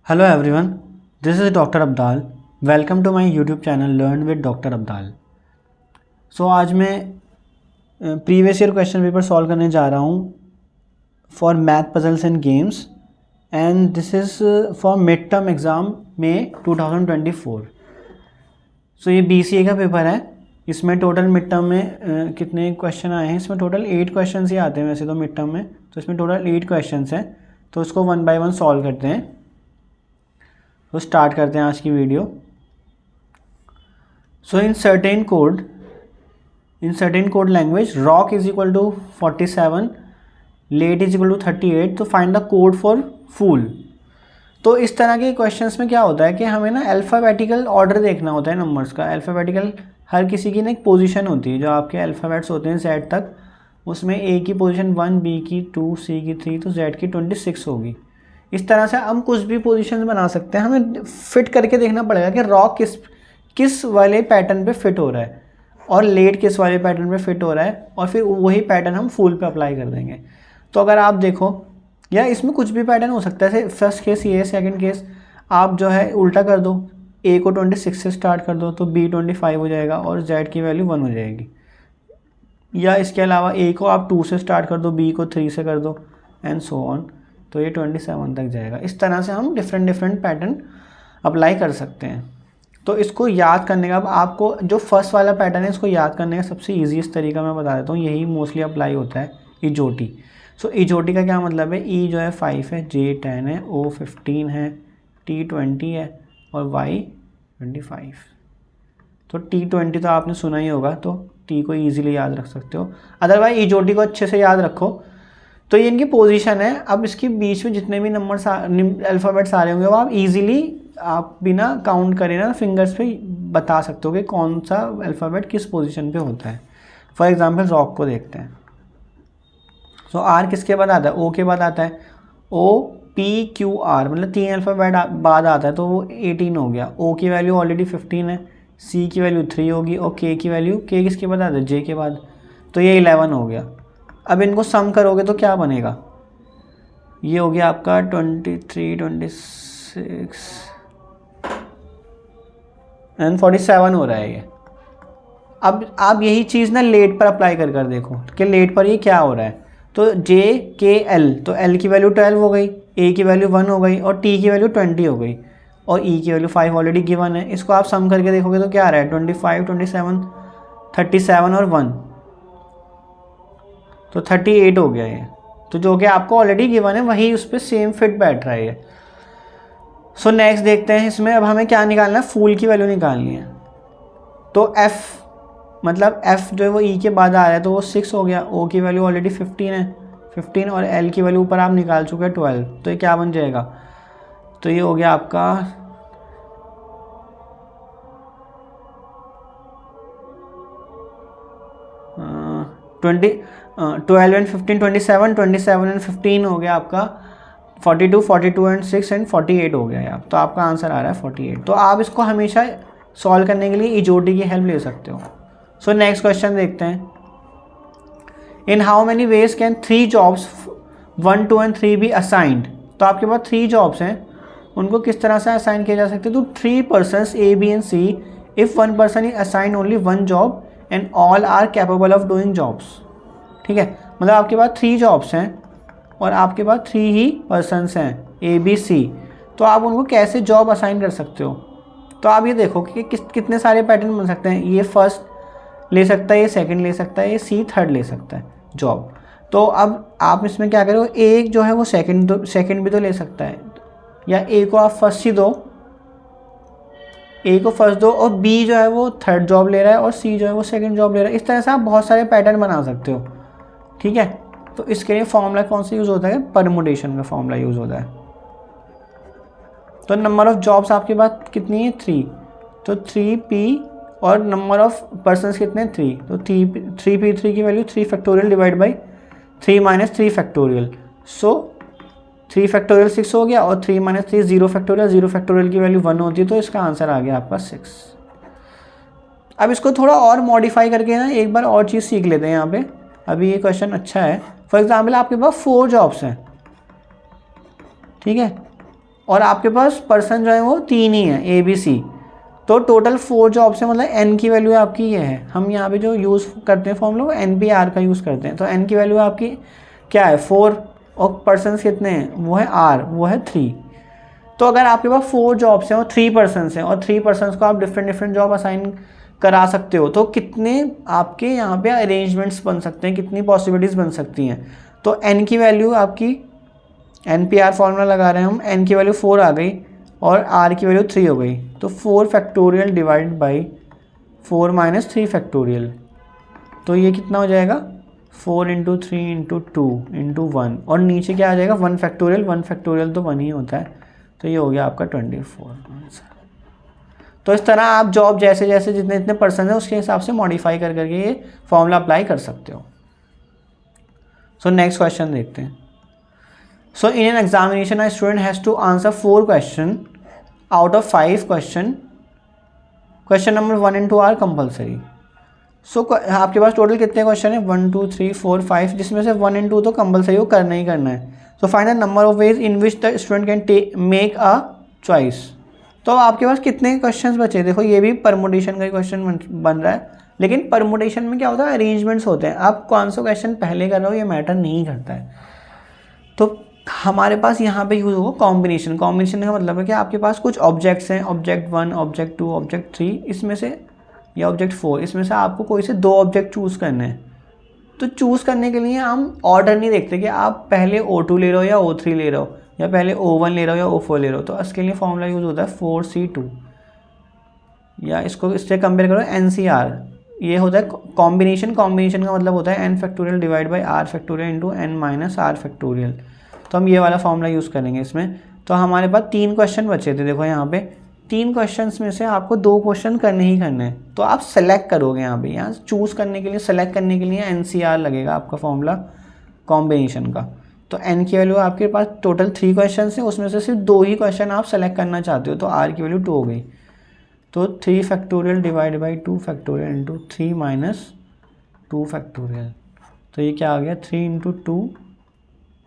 Hello everyone, this is Dr. Abdal. Welcome to my YouTube channel Learn with Dr. Abdal. So आज मैं previous year question paper solve करने जा रहा हूँ for math puzzles and games and this is for mid term exam में 2024. सो ये BCA का paper है. इसमें टोटल मिड टर्म में कितने क्वेश्चन आए हैं? इसमें टोटल 8 क्वेश्चन ही आते हैं वैसे तो मिड टर्म में. तो इसमें टोटल 8 क्वेश्चन हैं. तो इसको 1 बाय 1 सॉल्व करते हैं. तो स्टार्ट करते हैं आज की video. So in certain code language rock is equal to 47, let is equal to 38. तो find the code for fool. तो इस तरह के क्वेश्चंस में क्या होता है कि हमें ना अल्फ़ाबेटिकल ऑर्डर देखना होता है नंबर्स का. अल्फ़ाबेटिकल हर किसी की ना एक पोजीशन होती है. जो आपके अल्फ़ाबेट्स होते हैं Z तक, उसमें A की पोजीशन 1, B की 2, C की 3, तो Z की 26 होगी. इस तरह से हम कुछ भी पोजीशंस बना सकते हैं. हमें फिट करके देखना पड़ेगा कि रॉक किस वाले पैटर्न पे फिट हो रहा है और लेट किस वाले पैटर्न पे फिट हो रहा है, और फिर वही पैटर्न हम फूल पे अप्लाई कर देंगे. तो अगर आप देखो, या इसमें कुछ भी पैटर्न हो सकता है. फर्स्ट केस ये, सेकंड केस आप जो है उल्टा कर दो. A को 26 से स्टार्ट कर दो तो B 25 हो जाएगा और Z की वैल्यू 1 हो जाएगी. या इसके अलावा A को आप 2 से स्टार्ट कर दो, B को 3 से कर दो एंड सो ऑन. तो ये 27 तक जाएगा. इस तरह से हम डिफरेंट पैटर्न अप्लाई कर सकते हैं. तो इसको याद करने का, अब आपको जो फर्स्ट वाला पैटर्न है इसको याद करने का सबसे ईजीएस्ट तरीका मैं बता देता हूँ. यही मोस्टली अप्लाई होता है, इजोटी. सो इजोटी का क्या मतलब है? E जो है 5 है, J 10 है, O 15 है, T 20 है और Y 25. तो T 20 तो आपने सुना ही होगा, तो T को ईजिली याद रख सकते हो. अदरवाइज इजोटी को अच्छे से याद रखो. तो ये इनकी पोजीशन है. अब इसके बीच में जितने भी नंबर अल्फ़ाबेट्स आ रहे होंगे वो आप इजीली, आप बिना काउंट करे ना फिंगर्स पे बता सकते हो कि कौन सा अल्फ़ाबेट किस पोजीशन पे होता है. फॉर एग्जांपल रॉक को देखते हैं. सो R किसके बाद आता है? O के बाद आता है. O P Q R मतलब 3 अल्फ़ाबेट बाद आता है, तो वो 18 हो गया. O की वैल्यू ऑलरेडी 15 है, C की वैल्यू 3 होगी और K की वैल्यू, K किसके बाद आता है? J के बाद. तो ये 11 हो गया. अब इनको सम करोगे तो क्या बनेगा? ये हो गया आपका 23, 26 एंड 47 हो रहा है ये. अब आप यही चीज़ ना लेट पर अप्लाई कर देखो कि लेट पर ये क्या हो रहा है. तो J K L, तो L की वैल्यू 12 हो गई, A की वैल्यू 1 हो गई और T की वैल्यू 20 हो गई और E की वैल्यू 5 ऑलरेडी गिवन है. इसको आप सम करके देखोगे तो क्या आ रहा है? 25, 27, 37 और 1, तो 38 हो गया ये. तो जो कि आपको ऑलरेडी गिवन है वही उस पर सेम फिट बैठ रहा है ये. सो नेक्स्ट देखते हैं. इसमें अब हमें क्या निकालना है? फूल की वैल्यू निकालनी है. तो F मतलब F जो है वो E के बाद आ रहा है तो वो 6 हो गया. O की वैल्यू ऑलरेडी 15 है, 15 और L की वैल्यू ऊपर आप निकाल चुके हैं 12. तो ये क्या बन जाएगा? तो ये हो गया आपका 12 एंड 15 27, 27 एंड 15 हो गया आपका 42, 42 एंड 6 एंड 48 हो गया आप. तो आपका आंसर आ रहा है 48. तो आप इसको हमेशा सॉल्व करने के लिए इजोटी की हेल्प ले सकते हो. सो नेक्स्ट क्वेश्चन देखते हैं. In how many ways can 3 jobs 1, 2 and 3 be assigned. तो आपके पास 3 जॉब्स हैं, उनको किस तरह से असाइन किया जा सकते हैं? तो 3 persons A, B and C, if 1 person is assigned only 1 job and all are capable of doing jobs. ठीक है, मतलब आपके पास 3 जॉब्स हैं और आपके पास 3 ही पर्सनस हैं A, B, C. तो आप उनको कैसे जॉब असाइन कर सकते हो? तो आप ये देखो कि कितने सारे पैटर्न बन सकते हैं. ये फर्स्ट ले सकता है, ये सेकंड ले सकता है, ये C थर्ड ले सकता है जॉब. तो अब आप इसमें क्या करो, एक जो है वो सेकंड भी तो ले सकता है, या A को आप फर्स्ट ही दो, A को फर्स्ट दो और B जो है वो थर्ड जॉब ले रहा है और C जो है वो सेकंड जॉब ले रहा है. इस तरह से आप बहुत सारे पैटर्न बना सकते हो. ठीक है, तो इसके लिए फॉर्मूला कौन सा यूज़ होता है? परमुटेशन का फॉर्मूला यूज़ होता है. तो नंबर ऑफ़ जॉब्स आपके पास कितनी है? 3. तो 3P और नंबर ऑफ़ पर्सनस कितने? 3. तो 3P3 की value 3 factorial divide by 3 minus 3 factorial. So 3 factorial 6 हो गया और 3 माइनस 3 0 फैक्टोरियल. 0 फैक्टोरियल की वैल्यू 1 होती है, तो इसका आंसर आ गया आपका 6. अब इसको थोड़ा और मॉडिफाई करके ना एक बार और चीज़ सीख लेते हैं यहाँ पे. अभी ये क्वेश्चन अच्छा है. फॉर एग्जाम्पल आपके पास 4 जॉब्स हैं. ठीक है, और आपके पास पर्सन जो है वो 3 ही है, ए बी सी, तो टोटल 4 जॉब्स है, मतलब n की वैल्यू आपकी ये है। हम यहाँ पे जो यूज़ करते हैं फॉर्मूला वो NPR का यूज़ करते हैं, तो n की वैल्यू आपकी क्या है 4, और पर्सन्स कितने हैं वो है r, वो है 3। तो अगर आपके पास 4 जॉब्स हैं और 3 पर्सन्स हैं, और 3 पर्सन्स को आप डिफरेंट जॉब असाइन करा सकते हो, तो कितने आपके यहाँ पे अरेंजमेंट्स बन सकते हैं, कितनी पॉसिबिलिटीज़ बन सकती हैं। तो n की वैल्यू आपकी, NPR फॉर्मूला लगा रहे हैं हम, n की वैल्यू 4 आ गई और r की वैल्यू 3 हो गई, तो 4 factorial divide by 4 minus 3 factorial, तो ये कितना हो जाएगा 4 इंटू 3 इंटू 2 इंटू 1, और नीचे क्या आ जाएगा 1 फैक्टोरियल, 1 फैक्टोरियल तो 1 ही होता है, तो ये हो गया आपका 24 आंसर। तो इस तरह आप जॉब जैसे जैसे जितने जितने पर्सन है उसके हिसाब से मॉडिफाई कर करके ये फॉर्मूला अप्लाई कर सकते हो। सो नेक्स्ट क्वेश्चन देखते हैं। So in an examination a student has to answer 4 question out of 5 question, question number 1 and 2 are compulsory. So आपके पास टोटल कितने क्वेश्चन है 1 2 3 4 5, जिसमें से 1 and 2 तो कंपल्सरी वो करना ही करना है। So find the number of ways in which the student can make a choice. तो आपके पास कितने क्वेश्चंस बचे, देखो ये भी परमुटेशन का क्वेश्चन बन रहा है, लेकिन परमुटेशन में क्या होता है अरेंजमेंट्स होते हैं, आप कौन सा क्वेश्चन पहले कर रहे हो ये मैटर नहीं करता है। तो हमारे पास यहाँ पे यूज़ होगा कॉम्बिनेशन। कॉम्बिनेशन का मतलब है कि आपके पास कुछ ऑब्जेक्ट्स हैं, ऑब्जेक्ट 1, ऑब्जेक्ट 2, ऑब्जेक्ट 3, इसमें से या ऑब्जेक्ट 4, इसमें से आपको कोई से 2 ऑब्जेक्ट चूज़ करने हैं। तो चूज़ करने के लिए हम ऑर्डर नहीं देखते कि आप पहले O2 ले रहे हो या O3 ले रहे हो, या पहले O1 ले रहे हो या O4 ले रहे हो। तो इसके लिए फॉर्मूला यूज़ होता है 4C2, या इसको इससे कंपेयर करो NCR, ये होता है कॉम्बिनेशन। कॉम्बिनेशन का मतलब होता है n factorial divide by r factorial into n minus r factorial. तो हम ये वाला फॉर्मूला यूज़ करेंगे इसमें। तो हमारे पास 3 क्वेश्चन बचे थे, देखो यहाँ पे 3 क्वेश्चंस में से आपको 2 क्वेश्चन करने ही करने हैं, तो आप सेलेक्ट करोगे यहाँ पे, यहाँ चूज़ करने के लिए, सेलेक्ट करने के लिए NCR लगेगा आपका फॉर्मूला कॉम्बिनेशन का। तो n की वैल्यू आपके पास टोटल 3 क्वेश्चन है, उसमें से सिर्फ 2 ही क्वेश्चन आप सेलेक्ट करना चाहते हो, तो r की वैल्यू 2 हो गई। तो 3 factorial divide by 2 factorial into 3 minus 2 factorial, तो ये क्या आ गया 3 इंटू 2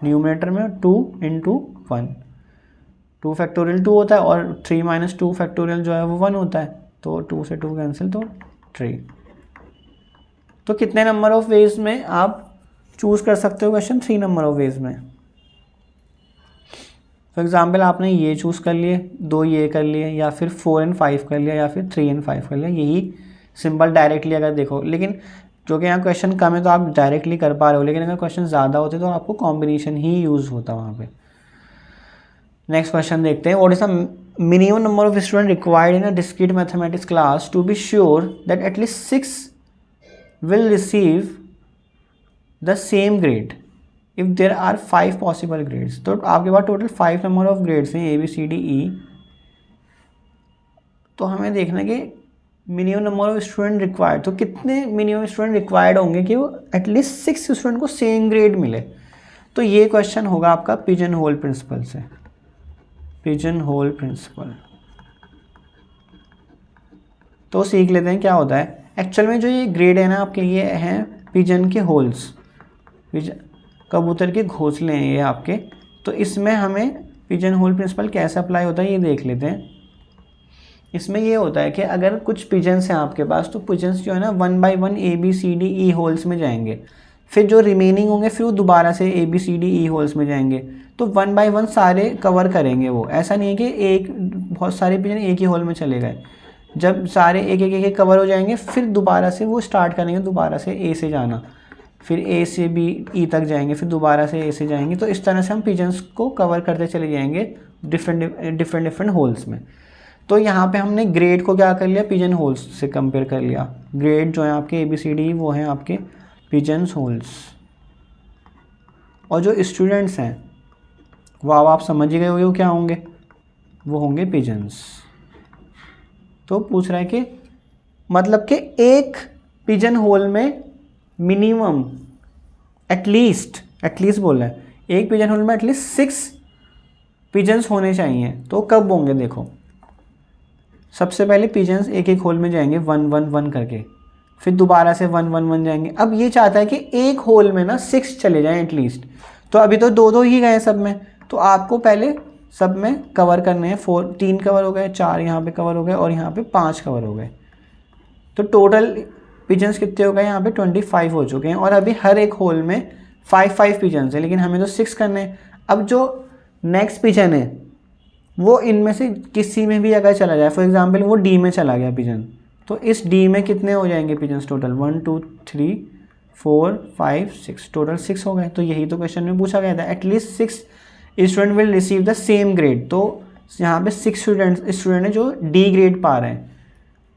न्यूमरेटर में, 2 इंटू 1, 2 फैक्टोरियल 2 होता है और 3 माइनस 2 फैक्टोरियल जो है वो 1 होता है, तो 2 से 2 कैंसिल, तो 3। तो कितने नंबर ऑफ वेज में आप चूज़ कर सकते हो क्वेश्चन, 3 नंबर ऑफ वेज में। फॉर एग्जाम्पल आपने ये चूज़ कर लिए, 2 ये कर लिए, या फिर 4 and 5 कर लिया, या फिर 3 and 5 कर लिया, यही सिंपल डायरेक्टली अगर देखो। लेकिन जो कि यहाँ क्वेश्चन कम है तो आप डायरेक्टली कर पा रहे हो, लेकिन अगर क्वेश्चन ज़्यादा होते तो आपको कॉम्बिनेशन ही यूज़ होता वहाँ पे। नेक्स्ट क्वेश्चन देखते हैं। What is the minimum number of student required in a discrete mathematics class to be sure that at least 6 will receive the same grade if there are 5 possible grades. तो आपके पास total 5 number of grades हैं ABCDE। तो हमें देखना है कि minimum number of student required, तो कितने मिनिमम स्टूडेंट रिक्वायर्ड होंगे कि वो एटलीस्ट 6 स्टूडेंट को सेम ग्रेड मिले। तो ये क्वेश्चन होगा आपका पिजन होल प्रिंसिपल से, पिजन होल प्रिंसिपल। तो सीख लेते हैं क्या होता है। एक्चुअल में जो ये ग्रेड है ना आपके, ये हैं पिजन के होल्स, कबूतर के घोंसले हैं ये आपके। तो इसमें हमें पिजन होल प्रिंसिपल कैसे अप्लाई होता है ये देख लेते हैं। इसमें ये होता है कि अगर कुछ पिजन्स हैं आपके पास, तो पिजन्स जो है ना 1 by 1 ABCDE होल्स में जाएंगे, फिर जो रिमेनिंग होंगे फिर वो दोबारा से ABCDE होल्स में जाएंगे। तो 1 by 1 सारे कवर करेंगे वो, ऐसा नहीं है कि एक बहुत सारे पिजन एक ही होल में चले गए। जब सारे एक एक कवर हो जाएंगे फिर दोबारा से वो स्टार्ट करेंगे, दोबारा से A से जाना, फिर A से B E तक जाएंगे, फिर दोबारा से A से जाएंगे। तो इस तरह से हम पिजन्स को कवर करते चले जाएंगे डिफरेंट होल्स में। तो यहाँ पे हमने ग्रेड को क्या कर लिया, पिजन होल्स से कंपेयर कर लिया। ग्रेड जो है आपके ABCD वो हैं आपके पिजन्स होल्स, और जो स्टूडेंट्स हैं वो अब आप समझ ही गए हो क्या होंगे, वो होंगे पिजन्स। तो पूछ रहा है कि मतलब कि एक पिजन होल में मिनिमम एटलीस्ट बोल रहा है, एक पिजन होल में एटलीस्ट 6 पिजन्स होने चाहिए। तो कब होंगे देखो, सबसे पहले पिजन्स एक एक होल में जाएंगे 1 1 1 करके, फिर दोबारा से 1 1 1 जाएंगे। अब ये चाहता है कि एक होल में ना 6 चले जाएं एटलीस्ट। तो अभी तो 2 2 ही गए सब में, तो आपको पहले सब में कवर करने हैं। 3 कवर हो गए, 4 यहाँ पे कवर हो गए और यहाँ पे 5 कवर हो गए। तो टोटल पिजन्स कितने हो गए यहाँ पे 25 हो चुके हैं। और अभी हर एक होल में 5 पिजन्स है, लेकिन हमें तो 6 करने हैं। अब जो नेक्स्ट पिजन है वो इनमें से किसी में भी अगर चला जाए, फॉर एग्जांपल वो डी में चला गया पिजन, तो इस डी में कितने हो जाएंगे पिजन्स टोटल? 1 2 3 4 5 6, टोटल 6 हो गए। तो यही तो क्वेश्चन में पूछा गया था, at least 6 student will receive the same grade. तो यहाँ पे 6 स्टूडेंट है जो डी ग्रेड पा रहे हैं।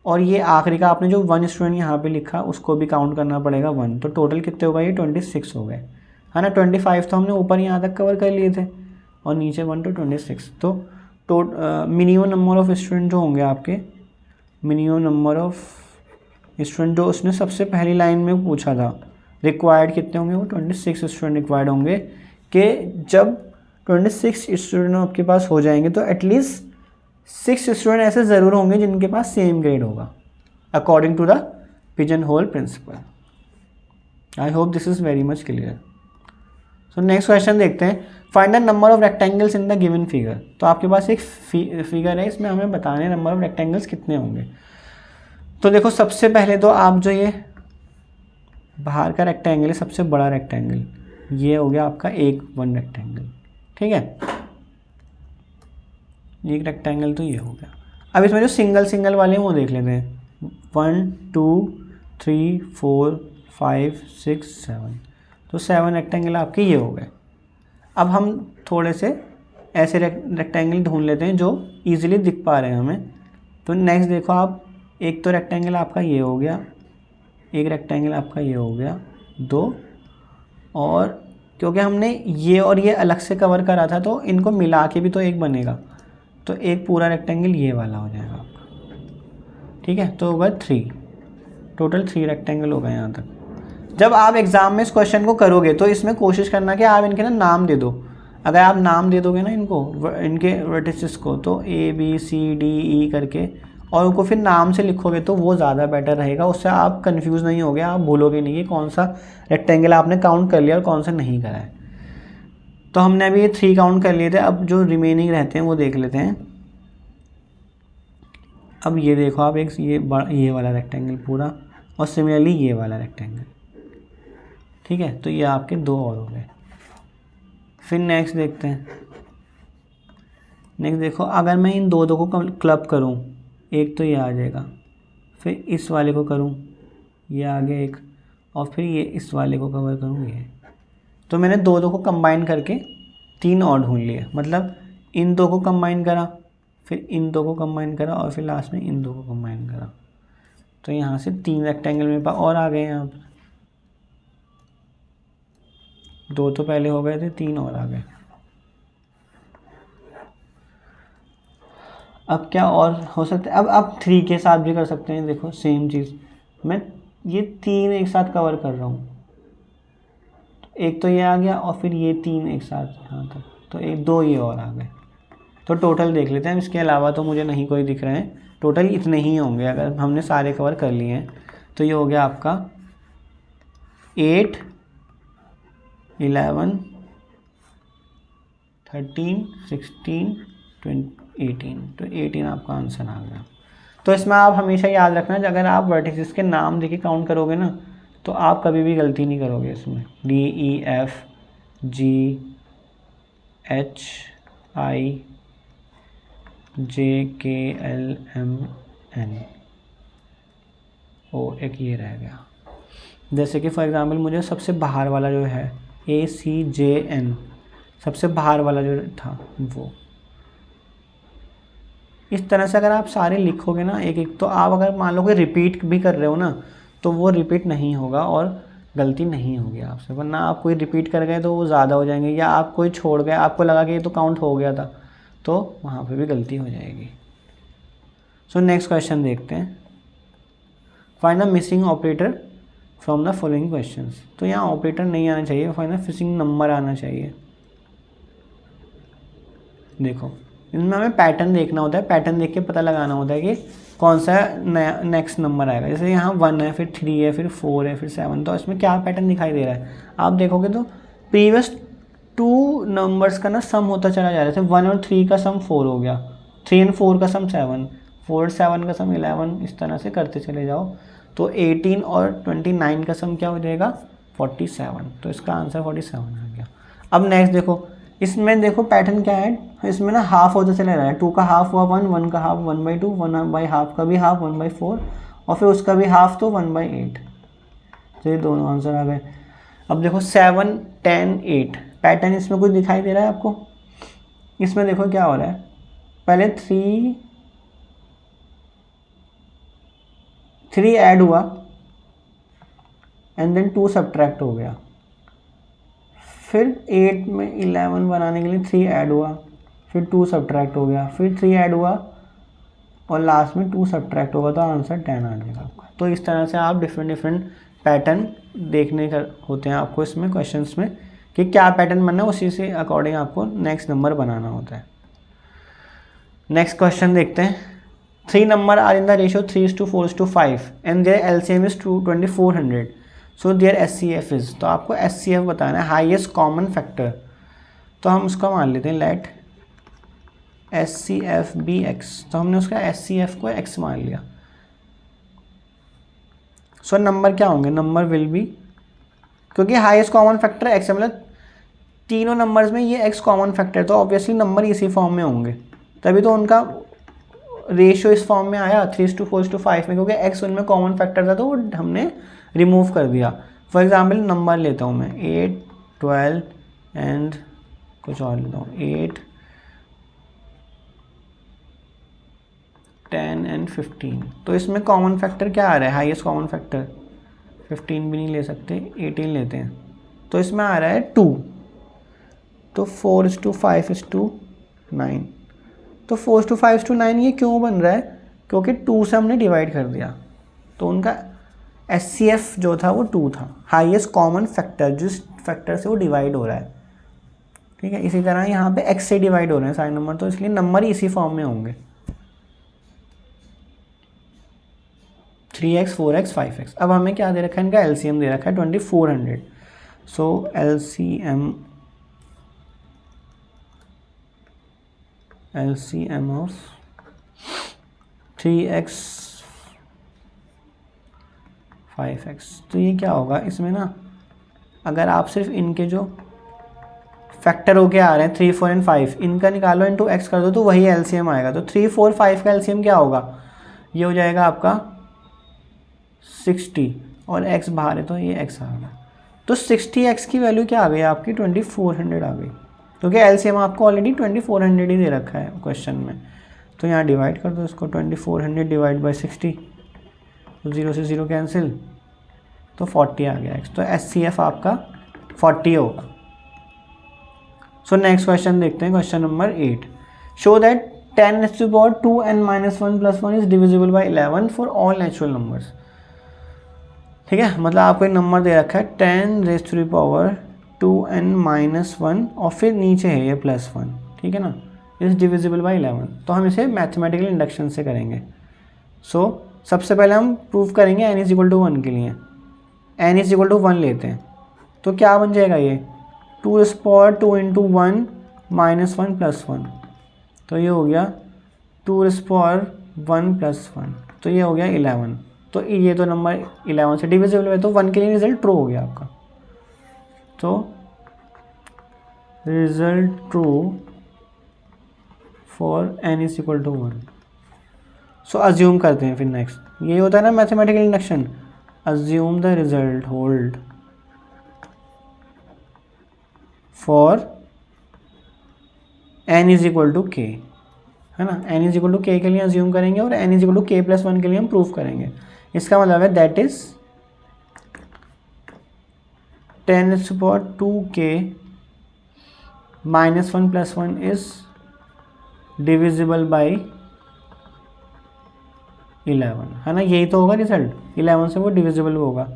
और ये आखिरी का आपने जो 1 स्टूडेंट यहाँ पे लिखा उसको भी काउंट करना पड़ेगा 1। तो टोटल कितने हो गए? ये 26 हो गए, है ना। 25 तो हमने ऊपर यहाँ तक कवर कर लिए थे और नीचे 1 to 26। तो मिनिमम नंबर ऑफ़ स्टूडेंट जो होंगे आपके, मिनिमम नंबर ऑफ़ स्टूडेंट जो उसने सबसे पहली लाइन में पूछा था, रिक्वायर्ड कितने होंगे? वो 26 स्टूडेंट रिक्वायर्ड होंगे। कि जब 26 स्टूडेंट आपके पास हो जाएंगे तो एटलीस्ट 6 स्टूडेंट ऐसे ज़रूर होंगे जिनके पास सेम ग्रेड होगा, according to the pigeon hole principle. I hope this is very much clear. So next question देखते हैं, find the number of rectangles in the given figure. तो आपके पास एक फिगर है, इसमें हमें बताना है नंबर ऑफ रेक्टेंगल्स कितने होंगे। तो देखो सबसे पहले तो आप जो ये बाहर का रेक्टेंगल है, सबसे बड़ा रेक्टेंगल, ये हो गया आपका वन रेक्टेंगल, ठीक है। एक रेक्टेंगल तो ये हो गया। अब इसमें जो सिंगल वाले हैं वो देख लेते हैं। 1 2 3 4 5 6 7, तो 7 रेक्टेंगल आपके ये हो गए। अब हम थोड़े से ऐसे रेक्टेंगल ढूंढ लेते हैं जो इजीली दिख पा रहे हैं हमें। तो नेक्स्ट देखो आप, एक तो रेक्टेंगल आपका ये हो गया, एक रेक्टेंगल आपका ये हो गया, 2, और क्योंकि हमने ये और ये अलग से कवर करा था तो इनको मिला के भी तो एक बनेगा, तो एक पूरा रेक्टेंगल ये वाला हो जाएगा आपका, ठीक है। तो होगा 3, टोटल 3 रेक्टेंगल हो गए यहाँ तक। जब आप एग्ज़ाम में इस क्वेश्चन को करोगे तो इसमें कोशिश करना कि आप इनके ना नाम दे दो। अगर आप नाम दे दोगे ना इनको, इनके वर्टिसेस को, तो ABCDE करके, और उनको फिर नाम से लिखोगे तो वो ज़्यादा बेटर रहेगा। उससे आप कंफ्यूज नहीं होगे, आप भूलोगे नहीं कि कौन सा रेक्टेंगल आपने काउंट कर लिया और कौन सा नहीं करा है। तो हमने अभी ये 3 काउंट कर लिए थे, अब जो रिमेनिंग रहते हैं वो देख लेते हैं। अब ये देखो आप, एक ये वाला रेक्टेंगल पूरा, और सिमिलरली ये वाला रेक्टेंगल, ठीक है। तो ये आपके 2 और हो गए। फिर नेक्स्ट देखते हैं। नेक्स्ट देखो, अगर मैं इन दो को क्लब करूं, एक तो ये आ जाएगा, फिर इस वाले को करूं, ये आ गया एक, और फिर ये इस वाले को कवर करूं, ये। तो मैंने दो को कंबाइन करके 3 और ढूंढ लिए। मतलब इन 2 को कंबाइन करा, फिर इन 2 को कंबाइन करा, और फिर लास्ट में इन 2 को कंबाइन करा। तो यहाँ से 3 रेक्टेंगल मेरे पास और आ गए। यहाँ पर 2 तो पहले हो गए थे, 3 और आ गए। अब क्या और हो सकता है? अब आप 3 के साथ भी कर सकते हैं। देखो सेम चीज़, मैं ये 3 एक साथ कवर कर रहा हूँ, एक तो ये आ गया और फिर ये 3 एक साथ यहाँ तक, तो 2 ये और आ गए। तो टोटल देख लेते हैं, इसके अलावा तो मुझे नहीं कोई दिख रहे हैं। टोटल इतने ही होंगे अगर हमने सारे कवर कर लिए हैं। तो ये हो गया आपका 8 11 13 16 18, तो 18 आपका आंसर आ गया। तो इसमें आप हमेशा याद रखना, अगर आप वर्टिसेस के नाम देके काउंट करोगे ना तो आप कभी भी गलती नहीं करोगे इसमें। DEFGHIJKLMN, ओ एक ये रह गया। जैसे कि फॉर एग्ज़ाम्पल मुझे सबसे बाहर वाला जो है ACJN, सबसे बाहर वाला जो था वो, इस तरह से अगर आप सारे लिखोगे ना एक एक, तो आप अगर मान लो कि रिपीट भी कर रहे हो ना तो वो रिपीट नहीं होगा और गलती नहीं होगी आपसे। वरना आप कोई रिपीट कर गए तो वो ज़्यादा हो जाएंगे, या आप कोई छोड़ गए, आपको लगा कि ये तो काउंट हो गया था, तो वहाँ पे भी गलती हो जाएगी। सो नेक्स्ट क्वेश्चन देखते हैं, find the missing operator from the following questions. तो यहाँ ऑपरेटर नहीं आना चाहिए, फाइंड द मिसिंग नंबर आना चाहिए। देखो इनमें हमें पैटर्न देखना होता है, पैटर्न देख के पता लगाना होता है कि कौन सा नया नेक्स्ट नंबर आएगा। जैसे यहाँ 1 है, फिर 3 है, फिर 4 है, फिर 7, तो इसमें क्या पैटर्न दिखाई दे रहा है। आप देखोगे तो प्रीवियस टू नंबर्स का ना सम होता चला जा रहा है। जैसे 1 और 3 का सम 4 हो गया, 3 और 4 का सम 7, 4 और 7 का सम 11, इस तरह से करते चले जाओ। तो 18 और 29 का सम क्या हो जाएगा 47। तो इसका आंसर 47 आ गया। अब नेक्स्ट देखो, इसमें देखो पैटर्न क्या है, इसमें ना हाफ होता चला रहा है। 2 का हाफ हुआ 1, 1 का हाफ 1/2, 1/2 का भी हाफ 1/4 और फिर उसका भी हाफ तो 1/8। तो ये दोनों आंसर आ गए। अब देखो 7, 10, 8 पैटर्न इसमें कुछ दिखाई दे रहा है आपको? इसमें देखो क्या हो रहा है, पहले 3 ऐड हुआ एंड देन 2 सब्ट्रैक्ट हो गया, फिर 8 में 11 बनाने के लिए 3 ऐड हुआ, फिर 2 सब्ट्रैक्ट हो गया, फिर 3 ऐड हुआ और लास्ट में 2 सब्ट्रैक्ट होगा, तो आंसर 10 आ जाएगा आपका। तो इस तरह से आप डिफरेंट पैटर्न देखने का होते हैं आपको इसमें क्वेश्चंस में, कि क्या पैटर्न बनना है, उसी से अकॉर्डिंग आपको नेक्स्ट नंबर बनाना होता है। नेक्स्ट क्वेश्चन देखते हैं। 3 number are in the ratio 3:4:5 and their LCM is 2400, so their HCF is. तो आपको एचसीएफ बताना है, हाईएस्ट कॉमन फैक्टर। तो हम उसका मान लेते हैं लेट एचसीएफ बी एक्स। तो हमने उसका एचसीएफ को एक्स मान लिया। सो नंबर क्या होंगे, नंबर विल बी, क्योंकि हाईएस्ट कॉमन फैक्टर एक्स है, मतलब तीनों नंबर्स में ये एक्स कॉमन फैक्टर, तो ऑब्वियसली नंबर इसी फॉर्म में होंगे, तभी तो उनका रेशियो इस फॉर्म में आया 3:4:5 में, क्योंकि एक्स उनमें कॉमन फैक्टर था तो वो हमने रिमूव कर दिया। फॉर एग्जाम्पल नंबर लेता हूँ मैं 8, 12 एंड कुछ और लेता हूँ 8, 10 एंड 15। तो इसमें कॉमन फैक्टर क्या आ रहा है, हाईएस्ट कॉमन फैक्टर 15 भी नहीं ले सकते, 18 लेते हैं। तो इसमें आ रहा है 2, तो 4:5:9। तो 4:5:9 ये क्यों बन रहा है, क्योंकि 2 से हमने डिवाइड कर दिया, तो उनका एचसीएफ जो था वो 2 था, हाईएस्ट कॉमन फैक्टर, जिस फैक्टर से वो डिवाइड हो रहा है। ठीक है, इसी तरह यहाँ पे एक्स से डिवाइड हो रहे हैं सारे नंबर, तो इसलिए नंबर इसी फॉर्म में होंगे 3x, 4x, 5x। अब हमें क्या दे रखा है, इनका एलसीएम दे रखा है 2400। सो एलसीएम ऑफ 3x 5x, तो ये क्या होगा इसमें ना, अगर आप सिर्फ इनके जो फैक्टर होके आ रहे हैं 3, 4 एंड 5, इनका निकालो इनटू x कर दो तो वही एलसीएम आएगा। तो 3, 4, 5 का एलसीएम क्या होगा, ये हो जाएगा आपका 60 और x बाहर है तो ये x आ गया। तो 60x की वैल्यू क्या आ गई आपकी 2400 आ गई, क्योंकि एलसीएम आपको ऑलरेडी 2400 ही दे रखा है क्वेश्चन में। तो यहाँ डिवाइड कर दो इसको, 2400 डिवाइड बाई 60, तो 0 से 0 कैंसिल, तो 40 आ गया x। तो एचसीएफ आपका 40 होगा। सो नेक्स्ट क्वेश्चन देखते हैं, question number 8। Show that 10⁻2n-1 + 1 is divisible by 11 for all natural numbers. ठीक है, मतलब आपको एक नंबर दे रखा है 10⁻2n-1 और फिर नीचे है ये +1, ठीक है ना, इज डिविजिबल बाई 11। तो हम इसे मैथमेटिकल इंडक्शन से करेंगे। सो सबसे पहले हम प्रूव करेंगे n = 1 के लिए, n = 1 लेते हैं, तो क्या बन जाएगा ये 2⁻2 × 1 - 1 + 1, तो ये हो गया 2⁻1 + 1, तो ये हो गया 11। तो ये तो नंबर 11 से डिविजिबल है, तो 1 के लिए रिजल्ट ट्रू हो गया आपका। तो result true for n = 1। So assume करते हैं फिर नेक्स्ट, ये होता है ना mathematical induction, assume the result hold for n = k, है ना, n = k के लिए अज्यूम करेंगे और n = k + 1 के लिए हम प्रूफ करेंगे। इसका मतलब है that is 10⁻2k - 1 + 1 is divisible by 11, है ना, यही तो होगा रिजल्ट, 11 से वो डिविजिबल होगा।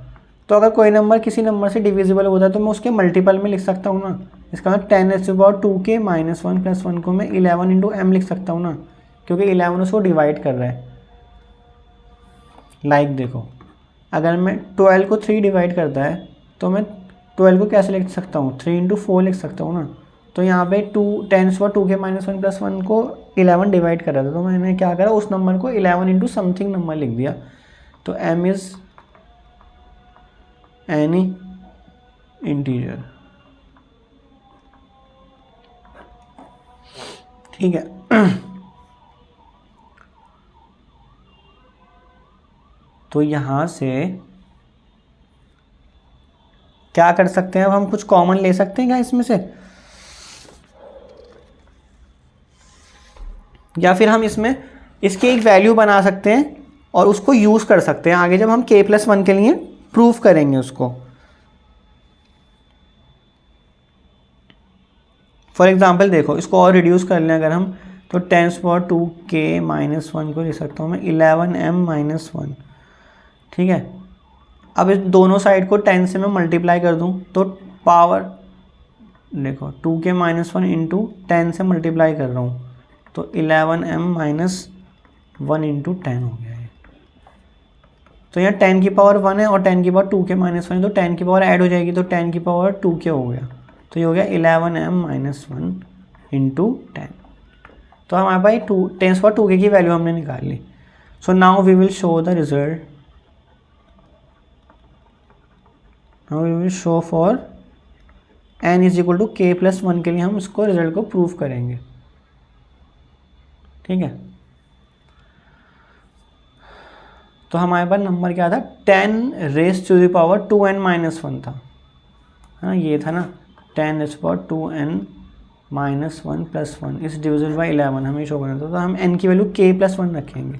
तो अगर कोई नंबर किसी नंबर से डिविजिबल होता है तो मैं उसके मल्टीपल में लिख सकता हूँ ना। इसका मतलब 10⁻2k - 1 + 1 को मैं 11 × m लिख सकता हूँ ना, क्योंकि 11 उसको डिवाइड कर रहा है। लाइक देखो, अगर मैं 12 को 3 डिवाइड करता है तो मैं 12 को कैसे लिख सकता हूँ, 3 इंटू 4 लिख सकता हूँ ना। तो यहाँ पे 2 10^2 प्लस 1 को 11 डिवाइड कर रहा था, तो मैंने क्या करा, उस नंबर को 11 इंटू समथिंग नंबर लिख दिया। तो m इज़ एनी इंटीजर, ठीक है। तो यहाँ से क्या कर सकते हैं, अब हम कुछ कॉमन ले सकते हैं क्या इसमें से, या फिर हम इसमें इसकी एक वैल्यू बना सकते हैं और उसको यूज़ कर सकते हैं आगे जब हम k+1 के लिए प्रूफ करेंगे उसको। फॉर एग्जांपल देखो, इसको और रिड्यूस कर लें अगर हम, तो 10^2k-1 को लिख सकता हूँ मैं 11m-1, ठीक है। अब इस दोनों साइड को 10 से मैं मल्टीप्लाई कर दूँ तो पावर देखो 2k-1 इंटू 10 से मल्टीप्लाई कर रहा हूँ तो 11m-1 इंटू 10 हो गया है। तो यहाँ 10 की पावर 1 है और 10 की पावर 2k-1 है, तो 10 की पावर ऐड हो जाएगी तो 10 की पावर 2k हो गया, तो ये हो गया 11m-1 इंटू 10। तो हमारे पास 10^2k की वैल्यू हमने निकाल ली। So now we will show the result, now we will show for n is equal to k+1 के लिए हम इसको रिजल्ट को प्रूफ करेंगे, ठीक है। तो हमारे पास नंबर क्या था, 10^2n-1 था, हाँ ये था ना, 10^2n-1 प्लस 1 इस डिविजल बाई 11 हमें शो करना था। तो हम n की वैल्यू k+1 रखेंगे,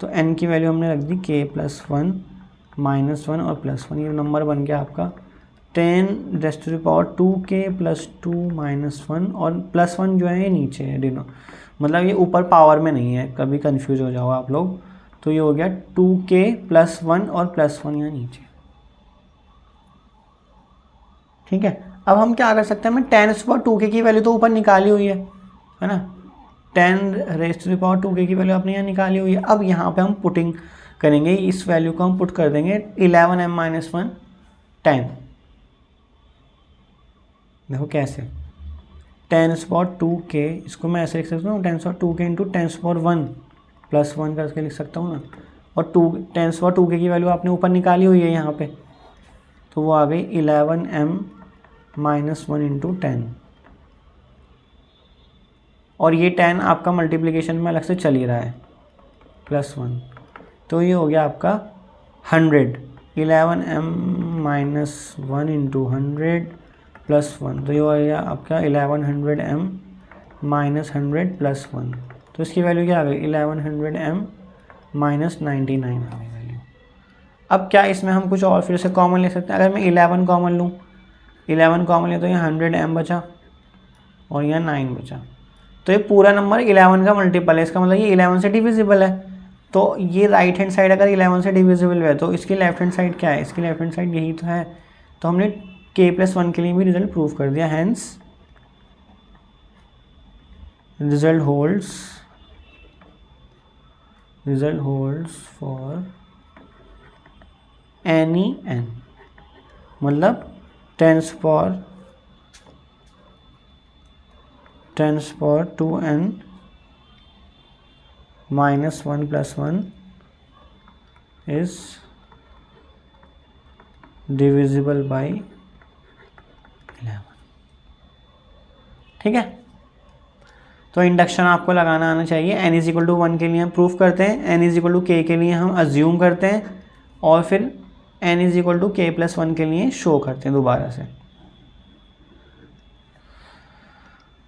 तो n की वैल्यू हमने रख दी k+1 -1 और +1, ये नंबर बन गया आपका 10^2k + 2 - 1 और +1 जो है ये नीचे है डिनो, मतलब ये ऊपर पावर में नहीं है, कभी कंफ्यूज हो जाओ आप लोग। तो ये हो गया 2k + 1 और +1 यहाँ नीचे, ठीक है। अब हम क्या कर सकते हैं, हमें 10^2k की वैल्यू तो ऊपर निकाली हुई है ना, 10^2k की वैल्यू आपने यहाँ निकाली हुई है। अब यहाँ पे हम पुटिंग करेंगे, इस वैल्यू को हम पुट कर देंगे 11m-1 10, देखो कैसे, 10^2k इसको मैं ऐसे लिख सकता हूँ 10^2k इंटू 10^1 + 1 करके लिख सकता हूँ ना, और 10^2k की वैल्यू आपने ऊपर निकाली हुई है यहाँ पे, तो वो आ गई 11m-1 इंटू 10, और ये 10 आपका मल्टीप्लिकेशन में अलग से चल ही रहा है +1, तो ये हो गया आपका 100, 11m-1 इंटू 100 + 1, तो ये हो गया आपका 1100m-100 + 1, तो इसकी वैल्यू क्या आ गई 1100m-99 आ गई वैल्यू। अब क्या इसमें हम कुछ और फिर से कॉमन ले सकते हैं, अगर मैं 11 कॉमन लूँ, 11 कॉमन ले तो यहाँ 100m बचा और यहाँ 9 बचा, तो ये पूरा नंबर 11 का मल्टीपल है, इसका मतलब ये 11 से डिविजिबल है। तो ये राइट हैंड साइड अगर 11 से डिविजिबल है तो इसकी लेफ्ट हैंड साइड क्या है, इसकी लेफ्ट हैंड साइड यही तो है। तो हमने k+1 के लिए भी रिजल्ट प्रूव कर दिया, hence result holds for any n, मतलब 10^2n -1 + 1 is divisible by 11, ठीक है। तो इंडक्शन आपको लगाना आना चाहिए। n = 1 के लिए हम प्रूफ करते हैं, n = k के लिए हम अज्यूम करते हैं, और फिर n = k+1 के लिए शो करते हैं दोबारा से।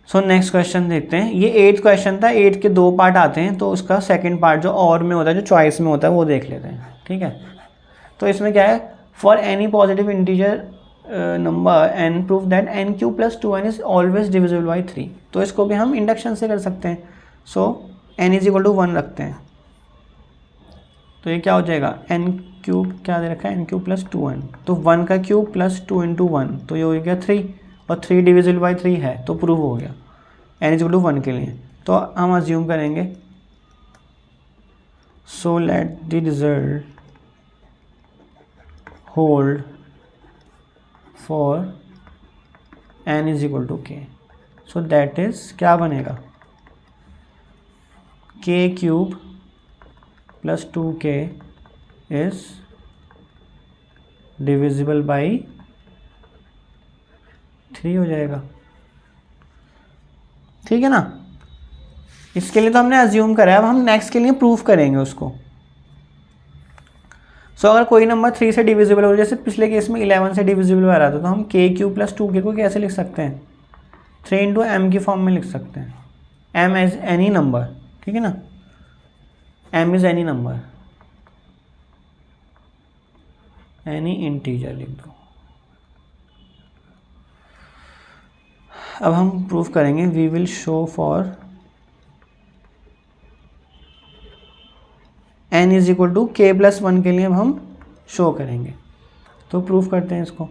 सो नेक्स्ट क्वेश्चन देखते हैं, ये 8th क्वेश्चन था, 8 के 2 पार्ट आते हैं, तो उसका सेकंड पार्ट जो और में होता है, जो चॉइस में होता है, वो देख लेते हैं, ठीक है। तो इसमें क्या है, for any positive integer number n proof that n³ + 2n is always divisible by 3, तो इसको भी हम इंडक्शन से कर सकते हैं। सो n = 1 रखते हैं, तो ये क्या हो जाएगा, n³ क्या दे रखा है, n³ + 2n, तो 1 का क्यूब + 2 × 1, तो ये हो गया 3, और 3 डिविजिबल बाई 3 है, तो प्रूव हो गया n = 1 के लिए। तो हम अज्यूम करेंगे, so let the result hold for n is equal to k। So that is क्या बनेगा, k cube plus 2k is divisible by 3 हो जाएगा। ठीक है ना, इसके लिए तो हमने अज्यूम करा है, अब हम नेक्स्ट के लिए प्रूफ करेंगे उसको। सो अगर कोई नंबर 3 से डिविजिबल हो, जैसे पिछले केस में 11 से डिविजिबल हो रहा था, तो हम k क्यूब प्लस 2k को कैसे लिख सकते हैं, 3 इंटू m की फॉर्म में लिख सकते हैं। m एज एनी नंबर, ठीक है ना, m is any number, any integer लिख दो। अब हम प्रूफ करेंगे, we will show for n is equal to k plus 1 के लिए अब हम शो करेंगे। तो प्रूफ करते हैं इसको,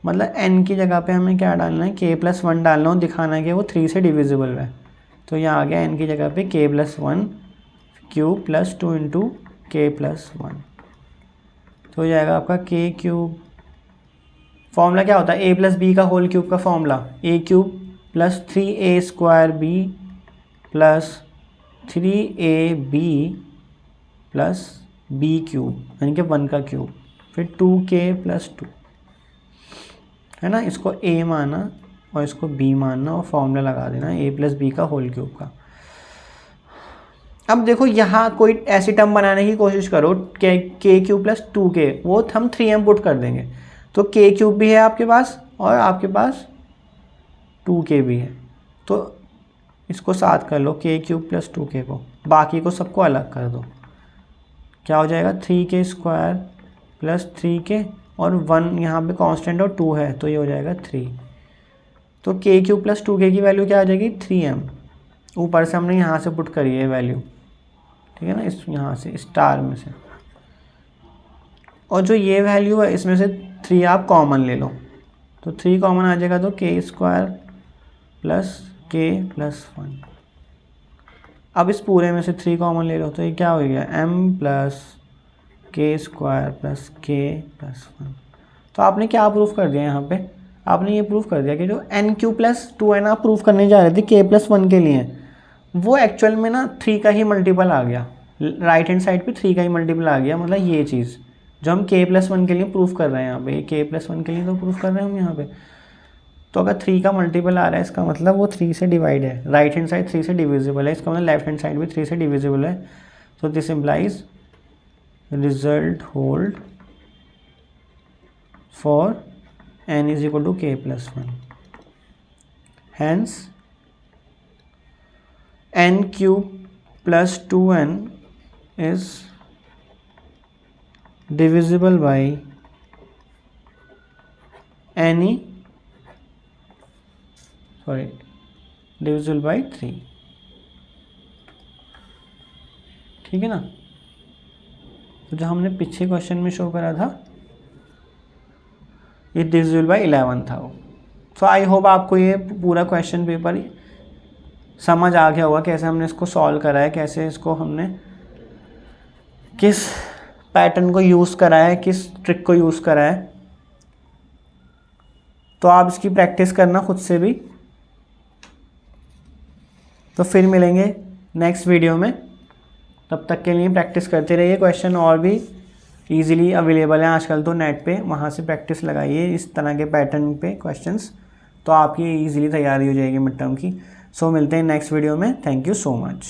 मतलब n की जगह पे हमें क्या डालना है, k प्लस 1 डालना और दिखाना है कि वो 3 से डिविजिबल है। तो यहाँ आ गया n की जगह पे k plus 1 cube plus 2 into k plus 1, तो हो जाएगा आपका k क्यूब। फॉर्मूला क्या होता है, a प्लस बी का होल क्यूब का formula, a cube plus 3a square b plus 3ab plus b cube यानी कि 1 का क्यूब, फिर 2k प्लस 2, है ना। इसको a माना और इसको b मानना और फॉर्मूला लगा देना a प्लस बी का होल क्यूब का। अब देखो यहाँ कोई ऐसी टर्म बनाने की कोशिश करो, k क्यूब प्लस 2k, वो हम 3m पुट कर देंगे, तो k क्यूब भी है आपके पास और आपके पास 2k भी है, तो इसको साथ कर लो, k क्यूब प्लस 2k को, बाकी को सबको अलग कर दो। क्या हो जाएगा, 3k स्क्वायर प्लस 3k और 1 यहाँ पे कांस्टेंट और 2 है, तो ये हो जाएगा 3। तो k क्यूब प्लस 2k की वैल्यू क्या आ जाएगी, 3m। ऊपर से हमने यहाँ से पुट करी है वैल्यू, ठीक है ना, इस यहाँ से स्टार में से, और जो ये वैल्यू है इसमें से 3 आप कॉमन ले लो, तो 3 कॉमन आ जाएगा, तो k square plus k plus 1। अब इस पूरे में से 3 कॉमन ले लो, तो ये क्या हो गया, m plus k square plus k plus 1। तो आपने क्या प्रूफ कर दिया यहाँ पे, आपने ये प्रूफ कर दिया कि जो n क्यू प्लस 2n आप प्रूफ करने जा रहे थे k प्लस 1 के लिए, वो एक्चुअल में ना 3 का ही मल्टीपल आ गया, राइट हैंड साइड पे 3 का ही मल्टीपल आ गया। मतलब ये चीज़ जो हम k प्लस 1 के लिए प्रूफ कर रहे हैं यहाँ पे, k प्लस 1 के लिए तो प्रूफ कर रहे हैं हम यहाँ पे, तो अगर 3 का मल्टीपल आ रहा है इसका मतलब वो 3 से डिवाइड है, राइट हैंड साइड 3 से डिविजिबल है, इसका मतलब लेफ्ट हैंड साइड भी 3 से डिविजिबल है। तो this implies result hold for n is equal to k plus 1, hence n cube plus 2n is divisible by divisible by 3, ठीक है ना। तो जो हमने पिछले क्वेश्चन में शो करा था ये डिविजिबल बाय 11 था वो। सो आई होप आपको ये पूरा क्वेश्चन पेपर समझ आ गया होगा, कैसे हमने इसको सॉल्व करा है, कैसे इसको हमने किस पैटर्न को यूज़ करा है, किस ट्रिक को यूज़ करा है। तो आप इसकी प्रैक्टिस करना खुद से भी। तो फिर मिलेंगे नेक्स्ट वीडियो में, तब तक के लिए प्रैक्टिस करते रहिए। क्वेश्चन और भी इजीली अवेलेबल हैं आजकल तो नेट पे, वहाँ से प्रैक्टिस लगाइए इस तरह के पैटर्न पे क्वेश्चंस, तो आपकी इजीली तैयारी हो जाएगी मिड टर्म की। सो मिलते हैं नेक्स्ट वीडियो में। Thank you so much.